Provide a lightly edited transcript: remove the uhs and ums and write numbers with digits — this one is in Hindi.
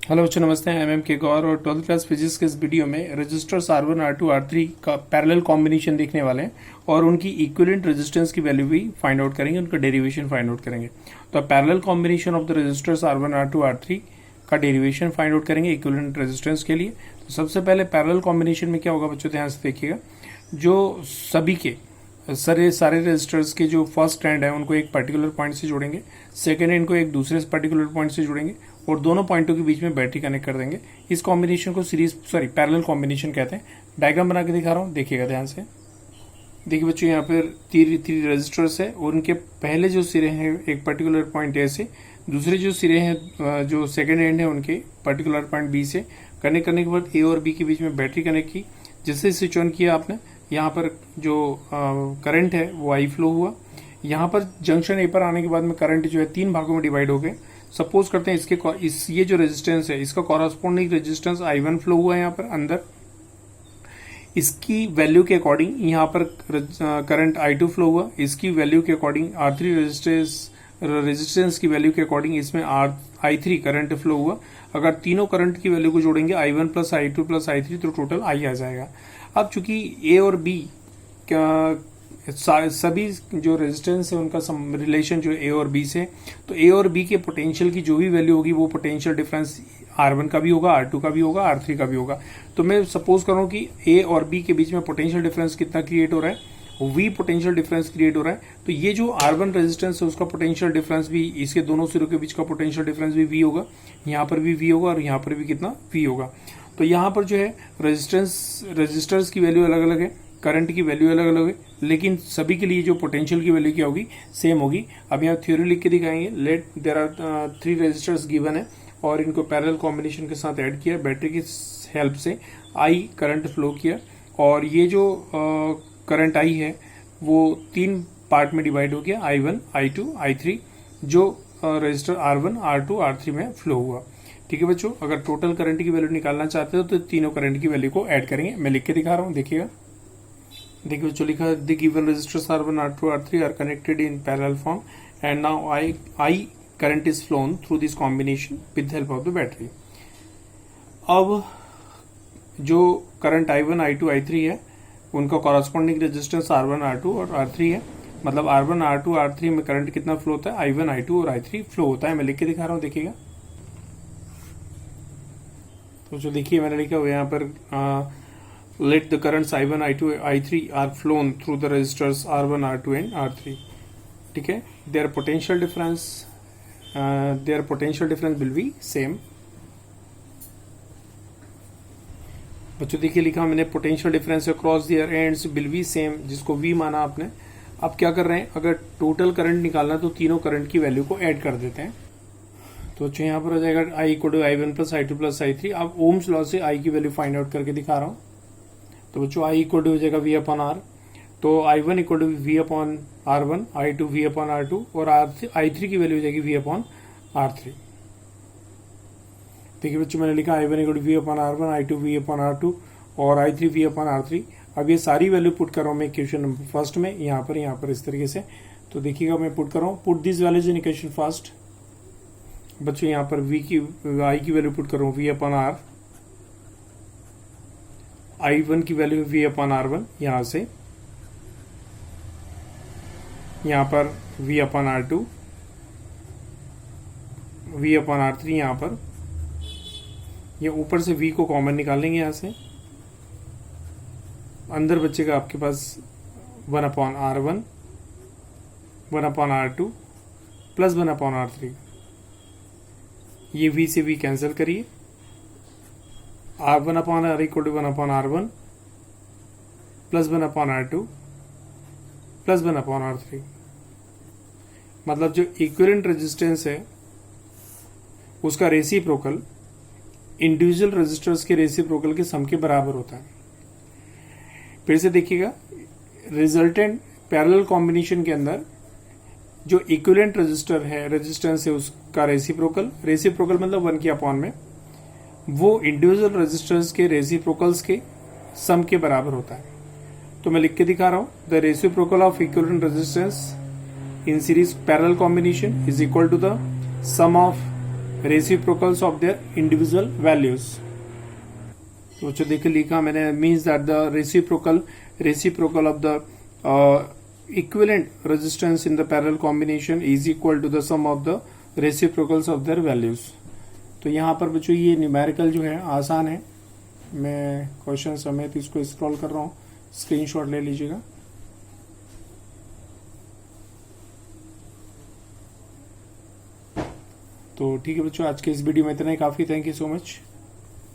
हेलो बच्चों, नमस्ते। एम के गौर और 12th क्लास फिजिक्स के इस वीडियो में रजिस्टर्स R1 R2 R3 का पैरेलल कॉम्बिनेशन देखने वाले हैं और उनकी इक्विवेलेंट रेजिस्टेंस की वैल्यू भी फाइंड आउट करेंगे, उनका डेरिवेशन फाइंड आउट करेंगे। तो parallel combination of the resistors R1 R2 R3 का डेरिवेशन फाइंड आउट करेंगे इक्विवेलेंट रेजिस्टेंस के लिए। तो सबसे पहले पैरेलल कॉम्बिनेशन में क्या होगा बच्चों, ध्यान से देखिएगा। जो सभी के सारे रजिस्टर्स के जो फर्स्ट एंड है उनको एक पर्टिकुलर पॉइंट से जोड़ेंगे, सेकेंड एंड को एक दूसरे पर्टिकुलर पॉइंट से जोड़ेंगे और दोनों पॉइंटों के बीच में बैटरी कनेक्ट कर देंगे। इस कॉम्बिनेशन को पैरेलल कॉम्बिनेशन कहते हैं। डायग्राम बना के दिखा रहा हूँ, देखिएगा ध्यान से। देखिए बच्चों, यहाँ पर तीन रजिस्टर्स है और उनके पहले जो सिरे हैं एक पर्टिकुलर पॉइंट ए से, दूसरे जो सिरे हैं जो सेकेंड एंड है उनके पर्टिकुलर पॉइंट बी से कनेक्ट करने के बाद ए और बी के बीच में बैटरी कनेक्ट की। जिससे स्विच ऑन किया आपने, यहाँ पर जो करंट है वो आई फ्लो हुआ। यहाँ पर जंक्शन ए पर आने के बाद में करंट जो है तीन भागों में डिवाइड हो गए। सपोज करते हैं ये जो रेजिस्टेंस है इसका कॉरस्पॉन्डिंग रेजिस्टेंस I1 फ्लो हुआ है यहाँ पर अंदर। इसकी वैल्यू के अकॉर्डिंग यहाँ पर करंट I2 फ्लो हुआ। इसकी वैल्यू के अकॉर्डिंग R3 रेजिस्टेंस की वैल्यू के अकॉर्डिंग इसमें I3 करंट फ्लो हुआ। अगर तीनों करंट की वैल्यू को जोड़ेंगे I1 plus I2 plus I3 तो टोटल I आ जाएगा। अब चूंकि ए और बी सभी जो रेजिस्टेंस है उनका रिलेशन जो ए और बी से, तो ए और बी के पोटेंशियल की जो भी वैल्यू होगी वो पोटेंशियल डिफरेंस R1 का भी होगा, R2 का भी होगा, R3 का भी होगा। तो मैं सपोज कर रहा हूं कि ए और बी के बीच में पोटेंशियल डिफरेंस कितना क्रिएट हो रहा है, V पोटेंशियल डिफरेंस क्रिएट हो रहा है। तो ये जो R1 रेजिस्टेंस है उसका पोटेंशियल डिफरेंस भी, इसके दोनों सिरों के बीच का पोटेंशियल डिफरेंस भी V होगा। यहाँ पर भी V होगा और यहाँ पर भी कितना V होगा। तो यहाँ पर जो है रेजिस्टर्स की वैल्यू अलग अलग है, करंट की वैल्यू अलग अलग है, लेकिन सभी के लिए जो पोटेंशियल की वैल्यू क्या होगी, सेम होगी। अब यहाँ थ्योरी लिख के दिखाएंगे। Let there are 3 resistors given है और इनको पैरेलल कॉम्बिनेशन के साथ ऐड किया, बैटरी की हेल्प से I करंट फ्लो किया और ये जो करंट I है वो 3 पार्ट में डिवाइड हो गया, I1 I2 I3, जो रजिस्टर R1 R2 R3 में फ्लो हुआ। ठीक है बच्चों, अगर टोटल करंट की वैल्यू निकालना चाहते हो तो तीनों करंट की वैल्यू को ऐड करेंगे। मैं लिख के दिखा रहा हूँ, देखिएगा। देखिए बच्चों, लिखा the given resistors R1 R2 R3 are connected in parallel form and now I current is flown through this combination with help of the battery. अब जो करंट I1 I2 I3 है उनका कॉरस्पॉन्डिंग रेजिस्टेंस R1 R2 और R3 है। मतलब R1 R2 R3 में करंट कितना फ्लो होता है, I1 I2 और I3 फ्लो होता है। मैं लिख के दिखा रहा हूँ, देखिएगा। तो जो देखिए मैंने लिखा हुआ यहाँ पर let the currents I1 I2 I3 are flown through the resistors R1 R2 and R3। ठीक है, their potential difference will be same. बच्चों देखिए लिखा मैंने, potential difference across their ends will be same, जिसको V माना आपने। अब क्या कर रहे हैं, अगर टोटल करंट निकालना तो तीनों करंट की वैल्यू को ऐड कर देते हैं। तो बच्चों यहाँ पर हो जाएगा I equal to I1 plus I2 plus I3। अब ओम्स लॉ से I की वैल्यू फाइंड आउट करके दिखा रहा हूँ। तो बच्चों I इक्वल टू हो जाएगा V अपॉन R। तो I1 equal to V upon R1, I2 V upon R2 और I3 की वैल्यू हो जाएगी V अपॉन R3। देखिए बच्चों मैंने लिखा I1 equal to V upon R1, I2 V upon R2 और I3 V अपॉन R3। अब ये सारी वैल्यू पुट कर रहा हूँ मैं इक्वेशन नंबर फर्स्ट में, यहाँ पर इस तरीके से। तो देखिएगा मैं पुट कर रहा हूँ, put this values in equation first. बच्चों यहाँ पर I की वैल्यू पुट कर रहा हूँ V अपॉन R, I1 की वैल्यू V अपॉन R1 यहाँ से, यहाँ पर V upon R2, V upon R3 यहाँ पर। ये ऊपर से V को कॉमन निकालेंगे यहाँ से, अंदर बचेगा आपके पास 1 upon R1, 1 upon R2 plus 1 upon R3। ये V से V कैंसिल करिए, R1 upon R equal to 1 upon R1 plus 1 upon R2 plus 1 upon R3। मतलब जो इक्विवेलेंट रेजिस्टेंस है उसका रेसिप्रोकल इंडिविजुअल रेजिस्टर्स के रेसिप्रोकल के सम के बराबर होता है। फिर से देखिएगा, रिजल्टेंट पैरेलल कॉम्बिनेशन के अंदर जो इक्विवेलेंट रेजिस्टेंस है उसका रेसिप्रोकल मतलब 1 के अपॉन में वो इंडिविजुअल रेजिस्टर्स के रेसिप्रोकल्स के सम के बराबर होता है। तो मैं लिख के दिखा रहा हूं, the reciprocal of equivalent resistance in series parallel combination is equal to the sum of reciprocals of their individual values. तो जो देखिए लिखा मैंने, means that the reciprocal of the equivalent resistance in the parallel combination is equal to the sum of the reciprocals of their values. तो यहाँ पर बच्चों ये न्यूमेरिकल जो है आसान है, मैं क्वेश्चन समेत इसको स्क्रॉल कर रहा हूँ, स्क्रीनशॉट ले लीजिएगा। तो ठीक है बच्चों, आज के इस वीडियो में इतना ही काफी। Thank you so much.